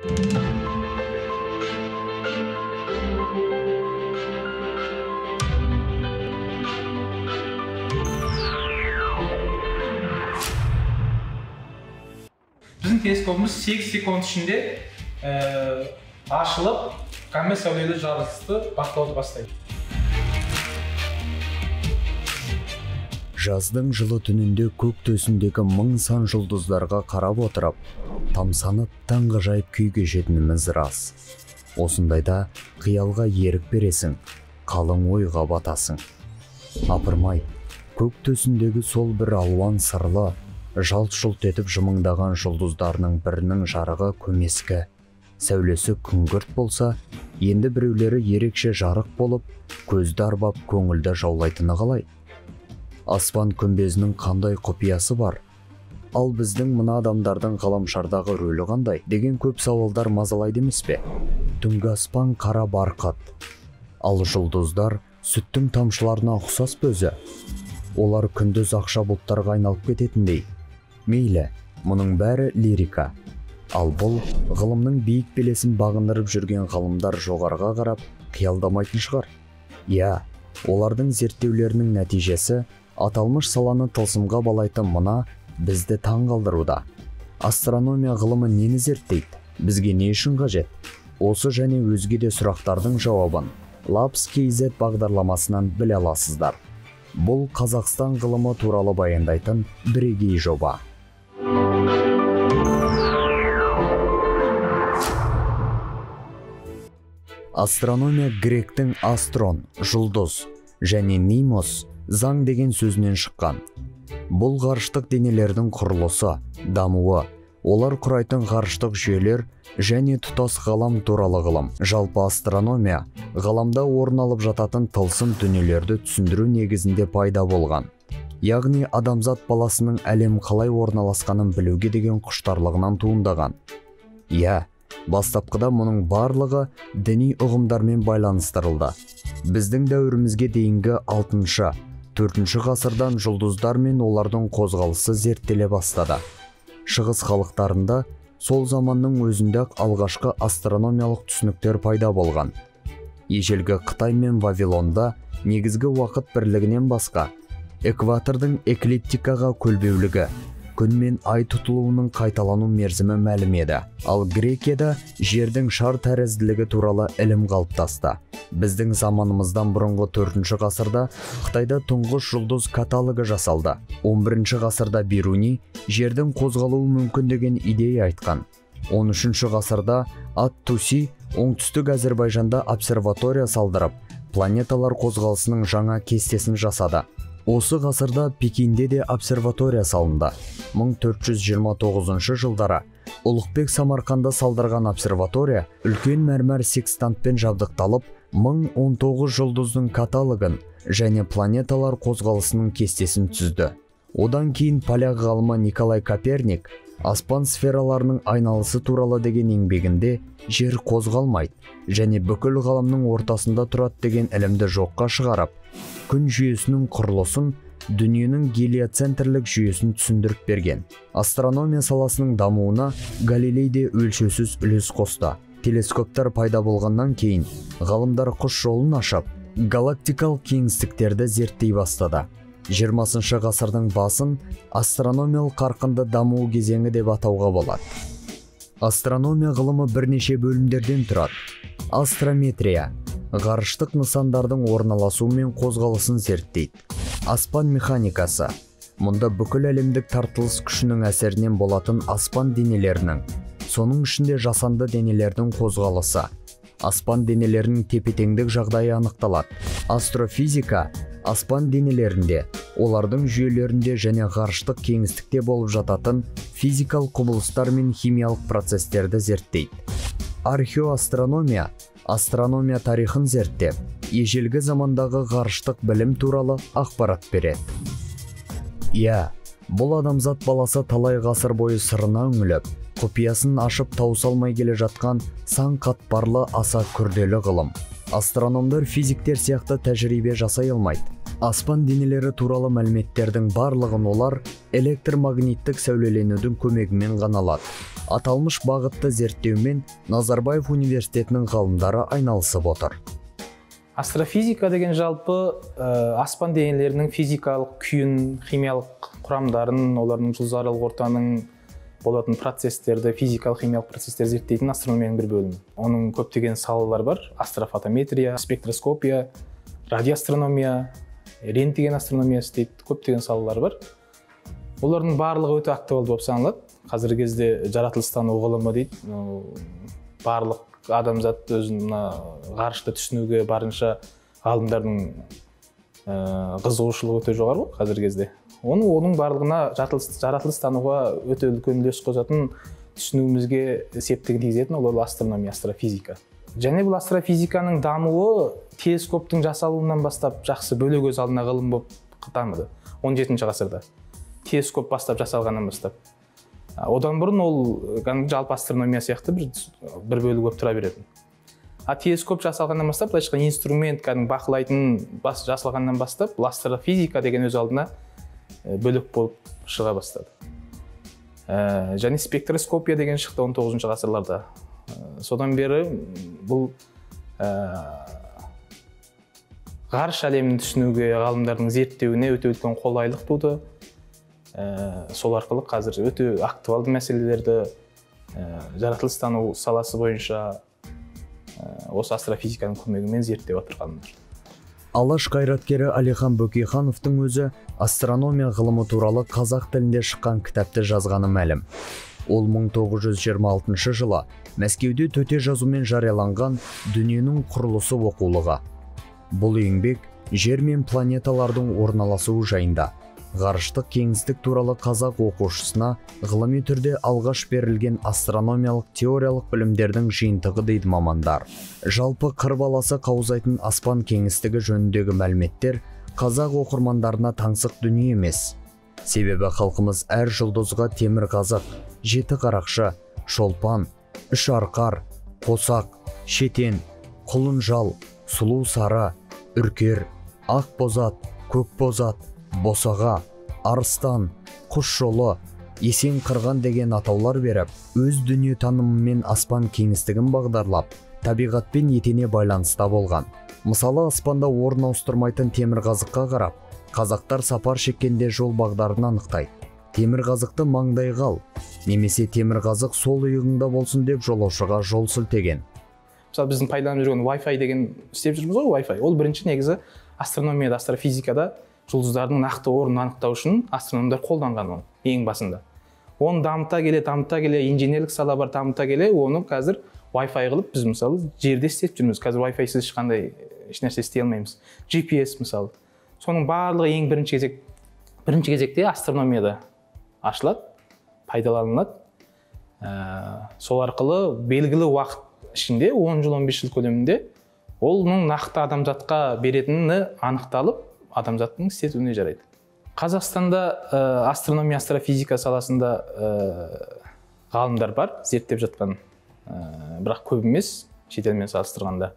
Біздің телескопымыз 8 секунд ішінде ашылып, гамма сәулелі жарылысты бақылауды бастайды. Жаздың жылы түнінде көк төсіндегі мың сан жұлдыздарға қарап отырып, тамсанып таңғажайып күй кешетініміз рас. Осындайда қиялға ерік бересің, қалың ойға батасың. Апырмай, көк төсіндегі сол бір алуан сырлы, жалт-жұлт етіп жымыңдаған жұлдыздарының бірінің жарығы көмескі, сәулесі күңгірт болса, енді біреулері ерекше жарық болып, көзді арбап көңілді жаулайтыны қалай? Аспан күмбезінің қандай құпиясы бар? Ал біздің мына адамдардың ғаламшардағы рөлі қандай деген көп сауалдар мазалайды емес пе? Түнгі аспан қара барқат, ал жұлдыздар сүттің тамшыларына ұқсас па өзі? Олар күндіз ақша бұлттарға айналып кететіндей. Мейлі, мұның бәрі лирика. Ал бұл ғылымның биік белесін бағындырып жүрген ғалымдар жоғарыға қарап қиялдамайтын шығар. Я, олардың зерттеулерінің нәтижесі аталмыш саланы тылсымға балайтын мына бізді таң қалдыруда. Астрономия ғылымы нені зерттейді? Бізге не үшін қажет? Осы және өзге де сұрақтардың жауабын Labs KZ бағдарламасынан біле аласыздар. Бұл Қазақстан ғылымы туралы баяндайтын бірегей жоба. Астрономия гректің астрон, жұлдыз, және неймос, заң деген сөзінен шыққан. Бұл ғарыштық денелердің құрылысы, дамуы, олар құрайтын ғарыштық жүйелер және тұтас ғалам туралы ғылым. Жалпы астрономия ғаламда орын алып жататын тылсым дүниелерді түсіндіру негізінде пайда болған. Яғни адамзат баласының әлем қалай орналасқанын білуге деген құштарлығынан туындаған. Я, бастапқыда мұның барлығы діни ұғымдармен байланыстырылды. Біздің дәуірімізге дейінгі 6-4 ғасырдан жұлдыздар мен олардың қозғалысы зерттеле бастады. Шығыс халықтарында сол заманның өзінде-ақ алғашқы астрономиялық түсініктер пайда болған. Ежелгі Қытай мен Вавилонда негізгі уақыт бірлігінен басқа экватордың эклиптикаға көлбеулігі, күн мен ай тұтылуының қайталану мерзімі мәлім еді. Ал Грекияда жердің шар тәрізділігі туралы ілім қалыптасты. Біздің заманымыздан бұрынғы 4 ғасырда Қытайда тұңғыш жұлдыз каталогы жасалды. 11 ғасырда Бируни жердің қозғалуы мүмкін деген идея айтқан. 13 ғасырда Ат-Туси оңтүстік Әзербайжанда обсерватория салдырып, планеталар қозғалысының жаңа кестесін жасады. Осы ғасырда Пекинде де обсерватория салынды. 1429 жылдары Ұлықбек Самарқанда салдырған обсерватория үлкен мәрмәр секстантпен жабдықталып, 1019 жұлдыздың каталогын және планеталар қозғалысының кестесін түзді. Одан кейін поляк ғалымы Николай Коперник аспан сфераларының айналысы туралы деген еңбегінде жер қозғалмайды және бүкіл ғаламның ортасында тұрады деген ілімді жоққа шығарып, күн жүйесінің құрылысын, дүниенің гелиоцентрлік жүйесін түсіндіріп берген. Астрономия саласының дамуына Галилей де өлшеусіз үлес қосты. Телескоптар пайда болғаннан кейін ғалымдар құс жолын ашып, галактикалық кеңістіктерді зерттей бастады. 20 ғасырдың басын астрономиялық қарқынды даму кезеңі деп атауға болады. Астрономия ғылымы бірнеше бөлімдерден тұрады. Астрометрия ғарыштық нысандардың орналасуы мен қозғалысын зерттейді. Аспан механикасы мұнда бүкіл әлемдік тартылыс күшінің әсерінен болатын аспан денелерінің, соның ішінде жасанды денелердің қозғалысы, аспан денелерінің тепе-теңдік жағдайы анықталады. Астрофизика аспан денелерінде, олардың жүйелерінде және ғарыштық кеңістікте болып жататын физикалық құбылыстар мен химиялық процестерді зерттейді. Археоастрономия астрономия тарихын зерттеп, ежелгі замандағы ғарыштық білім туралы ақпарат береді. Я, бұл адамзат баласы талай ғасыр бойы сырына үңіліп, құпиясын ашып тауыса алмай келе жатқан сан қатпарлы аса күрделі ғылым. Астрономдар физиктер сияқты тәжірибе жасай алмайды. Аспан денелері туралы мәліметтердің барлығын олар электромагниттік сәулеленудің көмегімен ғана алады. Аталмыш бағытты зерттеумен Назарбаев университетінің ғалымдары айналысып отыр. Астрофизика деген жалпы аспан денелерінің физикалық күйін, химиялық құрамдарын, олардың жұлдызаралық ортаның болатын процестерді, физикалық химиялық процестер зерттейтін астрономияның бір бөлімі. Оның көптеген салалар бар: астрофотометрия, спектроскопия, радиоастрономия, рентген астрономиясы дейді, көптеген салалар бар. Олардың барлығы өте актуалды болып саналады. Қазіргі кезде жаратылыстану ғылымы дейді, барлық адамзат өзін ғарышты түсінуге барынша ғалымдардың қызығушылығы өте жоғары ғой қазіргі кезде. Оның барлығына жаратылыстануға өте үлкен үлес қосатын, түсінуімізге септігін тигізетін ол астрономия, астрофизика. Және бұл астрофизиканың дамуы телескоптың жасалуынан бастап жақсы бөлек өз алдына ғылым болып дамыды. 17-ші ғасырда телескоп бастап жасалғаннан бастап. Одан бұрын ол жалпы астрономия сияқты бір бөлік болып тұра беретін. Телескоп жасалғаннан бастап, былайша айтқанда инструмент, бақылайтын жасалғаннан бастап, астрофизика деген өз алдына бөлек болып шыға бастады. Және спектроскопия деген шықты 19-ші ғасырларда. Содан бері бұл ғарыш әлемін түсінуге, ғалымдардың зерттеуіне өте үлкен қолайлық туды. Сол арқылы қазір өте актуалды мәселелерді жаратылыстану саласы бойынша осы астрофизиканың көмегімен зерттеп отырғандар. Алаш қайраткері Әлихан Бөкейхановтың өзі астрономия ғылымы туралы қазақ тілінде шыққан кітапты жазғаны мәлім. Ол 1926 жылы Мәскеуде төте жазумен жарияланған «Дүниенің құрылысы» оқулығы. Бұл еңбек жер мен планеталардың орналасуы жайында, ғарыштық кеңістік туралы қазақ оқушысына ғылыми түрде алғаш берілген астрономиялық теориялық білімдердің жиынтығы дейді мамандар. Жалпы қыр баласы қаузайтын аспан кеңістігі жөніндегі мәліметтер қазақ оқырмандарына таңсық дүние емес. Себебі халқымыз әр жұлдызға темірқазық, жеті қарақшы, шолпан, үш арқар, қосақ, шетен, құлынжал, сұлу сары, үркер, ақ бозат, көк бозат, босаға, арыстан, құс жолы, есен қырған деген атаулар беріп, өз дүние танымымен аспан кеңістігін бағдарлап, табиғатпен етене байланыста болған. Мысалы, аспанда орын ауыстырмайтын темірқазыққа қарап, қазақтар сапар шеккенде жол бағдарын анықтайды. Темірқазықты маңдайға ал, немесе темірқазық сол иығыңда болсын деп жолаушыға жол сілтеген. Мысалы, біздің пайдаланып жүрген Wi-Fi деген істеп жүрміз ғой, Wi-Fi. Ол бірінші негізі астрономияда, астрофизикада жұлдыздардың нақты орнын анықтау үшін астрономдар қолданған оны ең басында. Оны дамыта келе, инженерлік сала бар дамыта келе, оны қазір Wi-Fi қылып біз мысалы жерде істеп жүрміз. Қазір Wi-Fi-сіз ешқандай ешнәрсе істей алмаймыз. GPS мысалы. Соның барлығы ең бірінші кезекте астрономияда ашылады, пайдаланылады. Сол арқылы белгілі уақыт ішінде 10 жыл 15 жыл көлемінде оның нақты адамзатқа беретіні анықталып, адамзаттың істетуіне жарайды. Қазақстанда астрономия, астрофизика саласында ғалымдар бар, зерттеп жатқан, бірақ көп емес, шетелмен салыстырғанда.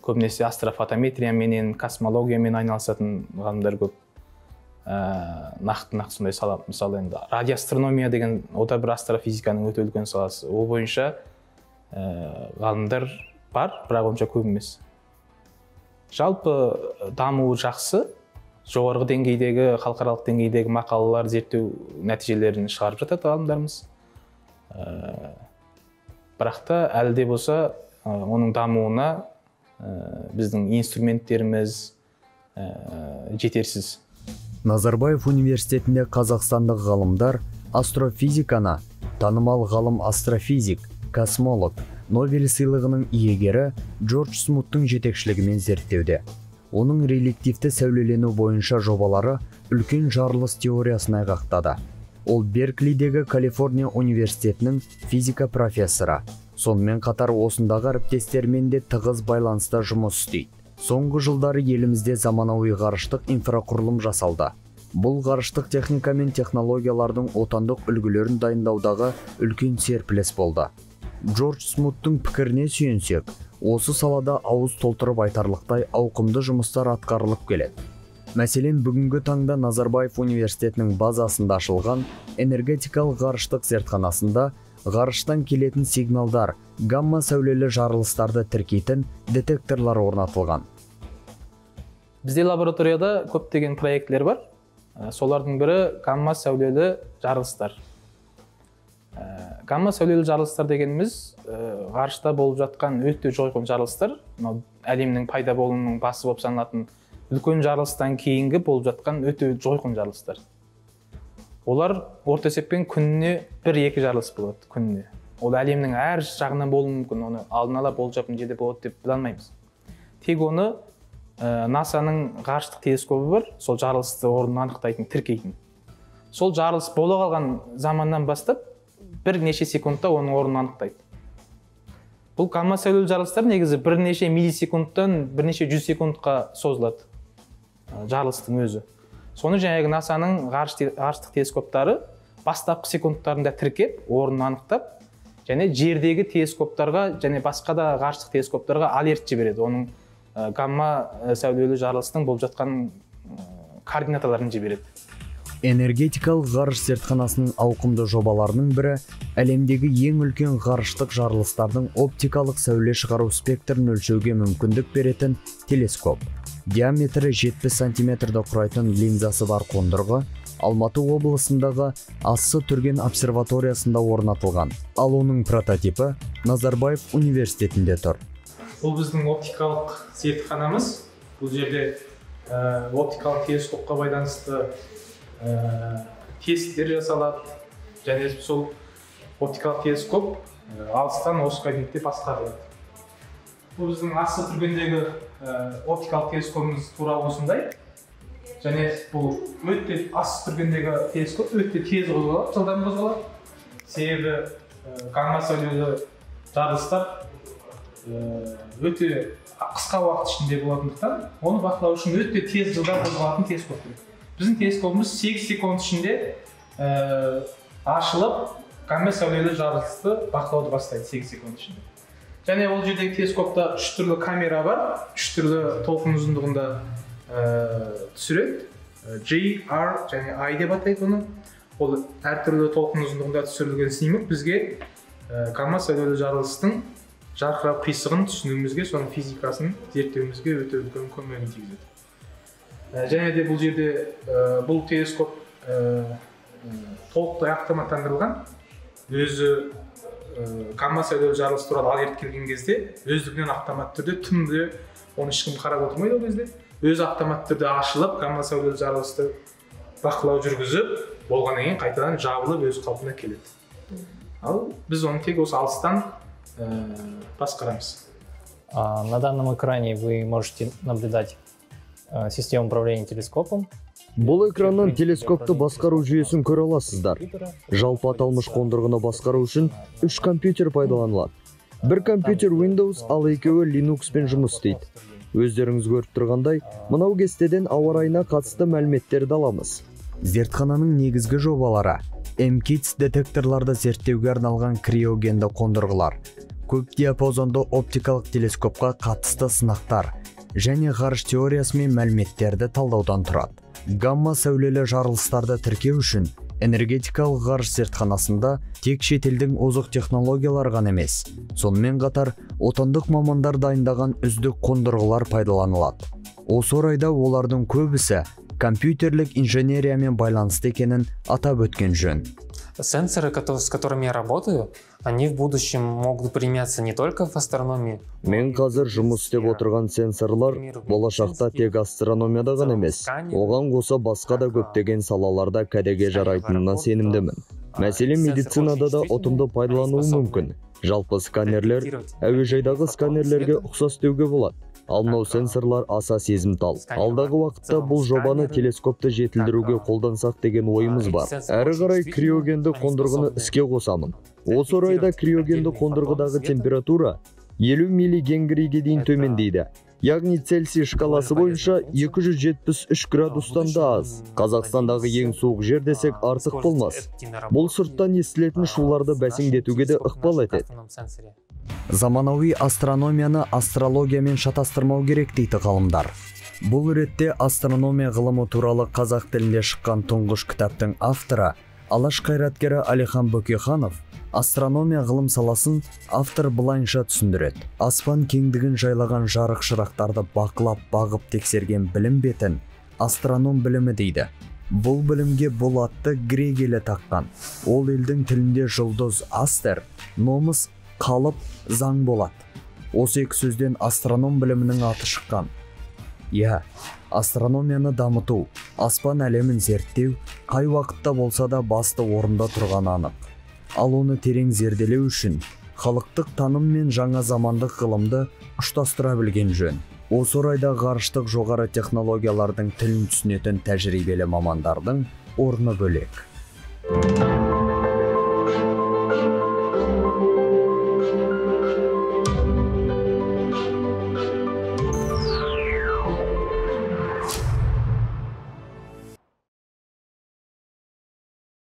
Көбінесе астрофотометриямен, космологиямен айналысатын ғалымдар көп. Нақты сондай сала. Мысалы, енді радиоастрономия деген ода бір астрофизиканың өте үлкен саласы. Ол бойынша ғалымдар бар, бірақ онша көп емес. Жалпы дамуы жақсы, жоғарғы деңгейдегі, халықаралық деңгейдегі мақалалар, зерттеу нәтижелерін шығарып жатады ғалымдарымыз. Бірақ та әлі де болса, оның дамуына біздің инструменттеріміз жетерсіз. Назарбаев университетінде қазақстандық ғалымдар астрофизиканы танымал ғалым астрофизик, космолог, Нобель сыйлығының иегері Джордж Смуттың жетекшілігімен зерттеуде. Оның релективті сәулелену бойынша жобалары үлкен жарылыс теориясын айғақтады. Ол Берклидегі Калифорния университетінің физика профессоры. Сонымен қатар осындағы әріптестермен де тығыз байланыста жұмыс істейді. Соңғы жылдары елімізде заманауи ғарыштық инфрақұрылым жасалды. Бұл ғарыштық техника мен технологиялардың отандық үлгілерін дайындаудағы үлкен серпіліс болды. Джордж Смуттың пікіріне сүйенсек, осы салада ауыз толтырып айтарлықтай ауқымды жұмыстар атқарылып келеді. Мәселен, бүгінгі таңда Назарбаев университетінің базасында ашылған энергетикалық ғарыштық зертханасында ғарыштан келетін сигналдар, гамма сәулелі жарылыстарды тіркейтін детекторлар орнатылған. Бізде лабораторияда көптеген проектлер бар. Солардың бірі гамма сәулелі жарылыстар. Гамма сәулелі жарылыстар дегеніміз ғарышта болып жатқан өте жойқын жарылыстар, әлемнің пайда болуының басы болып саналатын үлкен жарылыстан кейінгі болып жатқан өте жойқын жарылыстар. Олар орта есеппен күніне 1-2 жарылыс болады күніне. Ол әлемнің әр жағынан болуы мүмкін, оны алдын ала болжап неде болады деп біле алмаймыз. Тек оны НАСАның ғарыштық телескопы бар, сол жарылысты орнын анықтайтын, тіркейтін. Сол жарылыс бола қалған заманнан бастап бірнеше секундта оның орнын анықтайды. Бұл гамма сәулелі жарылыстар негізі бірнеше миллисекундтан бірнеше 100 секундқа созылады жарылыстың өзі. Соны жаңағы НАСАның ғарыштық телескоптары бастапқы секундтарында тіркеп, орнын анықтап, және жердегі телескоптарға және басқа да ғарыштық телескоптарға алерт жібереді. Оның гамма сәулелі жарылыстың болып жатқан координаталарын жібереді. Энергетикалық ғарыш зертханасының ауқымды жобаларының бірі әлемдегі ең үлкен ғарыштық жарылыстардың оптикалық сәуле шығару спектрін өлшеуге мүмкіндік беретін телескоп. Диаметрі 70 сантиметрді құрайтын линзасы бар қондырғы Алматы облысындағы Ассы Түрген обсерваториясында орнатылған. Ал оның прототипі Назарбаев университетінде тұр. Бұл біздің оптикалық зертханамыз. Бұл жерде оптикалық телескопқа байланысты тесттер жасалады, және сол оптикалық телескоп алыстан осыға дейін басқарылады. Бұл біздің Ассы Түргендегі оптикалық телескопымыз туралы осындай. Және бұл өте Ассы Түргендегі телескоп өте тез қозғалады, жылдам қозғалады. Себебі гамма сәулелі жарылыстар өте қысқа уақыт ішінде болатындықтан, оны бақылау үшін өте тез жылдам қозғалатын телескоп керек. Біздің телескопымыз 8 секунд ішінде ашылып, гамма сәулелі жарылысты бақылауды бастайды 8 секунд ішінде. Және ол жердегі телескопта 3 түрлі камера бар, 3 түрлі толқын ұзындығында түсіреді. G, R және I деп атайды оны. Ол әртүрлі толқын ұзындығында түсірілген снимок бізге гамма сәулелі жарылыстың жарқырау қисығын түсінуімізге, соның физикасын зерттеуімізге өте үлкен көмегін тигізеді. Және де бұл жерде бұл телескоп толықтай автоматтандырылған. Өзі гамма сәулелі жарылыс туралы алерт келген кезде өздігінен автоматты түрде түнде оны ешкім қарап отырмайды ол кезде. Өзі автоматты түрде ашылып, гамма сәулелі жарылысты бақылау жүргізіп, болғаннан кейін қайтадан жабылып өз қалпына келеді. Ал біз оны тек осы алыстан басқарамыз. На данном экране вы можете наблюдать систему управления телескопом. Бұл экраннан телескопты басқару жүйесін көре аласыздар. Жалпы аталмыш қондырғыны басқару үшін 3 компьютер пайдаланылады. Бір компьютер Windows, ал екеуі Linux пен жұмыс істейді. Өздеріңіз көріп тұрғандай, мынау кестеден ауа райына қатысты мәліметтерді аламыз. Зертхананың негізгі жобалары MKITS детекторларды зерттеуге арналған криогенді қондырғылар, көп диапазонды оптикалық телескопқа қатысты сынақтар және ғарыш теориясы мен мәліметтерді талдаудан тұрады. Гамма сәулелі жарылыстарды тіркеу үшін энергетикалық ғарыш зертханасында тек шетелдің озық технологиялар ғана емес, сонымен қатар отандық мамандар дайындаған үздік қондырғылар пайдаланылады. Осы орайда олардың көбісі компьютерлік инженериямен байланысты екенін атап өткен жөн. Сенсоры, с которыми я работаю, они в будущем могут применяться не только в астрономии. Мен қазір жұмыс істеп отырған сенсорлар болашақта тек астрономияда ғана емес, оған қоса басқа да көптеген салаларда кәдеге жарайтынына сенімдімін. Мәселен, медицинада да ұтымды пайдалануы мүмкін. Жалпы сканерлер әуежайдағы сканерлерге ұқсас деуге болады. Ал мынау сенсорлар аса сезімтал. Алдағы уақытта бұл жобаны телескопты жетілдіруге қолдансақ деген ойымыз бар. Әрі қарай криогенді қондырғыны іске қосамын. Осы орайда криогенді қондырғыдағы температура 50 миллигенгриге дейін төмендейді. Яғни Цельсий шкаласы бойынша 273 градустан да аз. Қазақстандағы ең суық жер десек артық болмас. Бұл сырттан естілетін шуларды бәсеңдетуге де ықпал етеді. Заманауи астрономияны астрологиямен шатастырмау керек дейді ғалымдар. Бұл ретте астрономия ғылымы туралы қазақ тілінде шыққан тұңғыш кітаптың авторы, алаш қайраткері Алихан Бөкейханов, астрономия ғылым саласын автор былайынша түсіндіреді. Аспан кеңдігін жайлаған жарық шырақтарды бақылап, бағып тексерген білім бетін астроном білімі дейді. Бұл білімге бұл атты грек елі таққан. Ол елдің тілінде жұлдыз астер, номыс қалып, заң болады. Осы екі сөзден астроном білімінің аты шыққан. Астрономияны дамыту, аспан әлемін зерттеу, қай уақытта болса да басты орында тұрған анық. Ал оны терең зерделеу үшін халықтық таным мен жаңа замандық ғылымды ұштастыра білген жөн. Осы орайда ғарыштық жоғары технологиялардың тілін түсінетін тәжірибелі мамандардың орны бөлек.